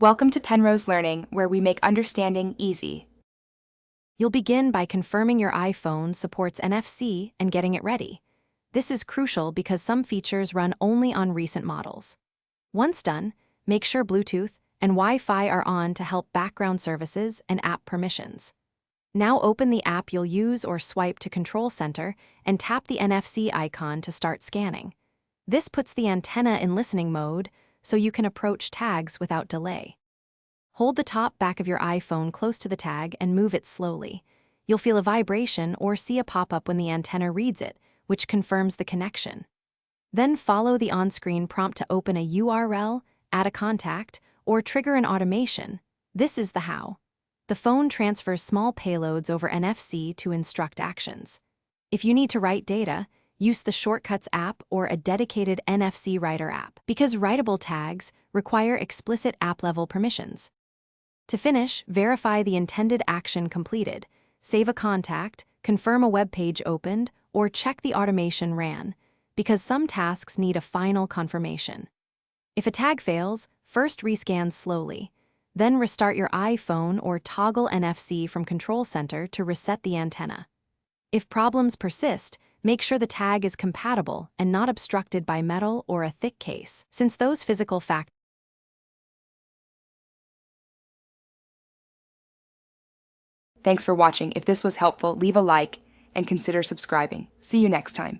Welcome to Penrose Learning, where we make understanding easy. You'll begin by confirming your iPhone supports NFC and getting it ready. This is crucial because some features run only on recent models. Once done, make sure Bluetooth and Wi-Fi are on to help background services and app permissions. Now open the app you'll use or swipe to Control Center and tap the NFC icon to start scanning. This puts the antenna in listening mode so you can approach tags without delay. Hold the top back of your iPhone close to the tag and move it slowly. You'll feel a vibration or see a pop-up when the antenna reads it, which confirms the connection. Then follow the on-screen prompt to open a URL, add a contact, or trigger an automation. This is the how. The phone transfers small payloads over NFC to instruct actions. If you need to write data, use the Shortcuts app or a dedicated NFC writer app, because writable tags require explicit app-level permissions. To finish, verify the intended action completed, save a contact, confirm a web page opened, or check the automation ran, because some tasks need a final confirmation. If a tag fails, first rescan slowly, then restart your iPhone or toggle NFC from Control Center to reset the antenna. If problems persist, make sure the tag is compatible and not obstructed by metal or a thick case, since those physical factors. Thanks for watching. If this was helpful, leave a like and consider subscribing. See you next time.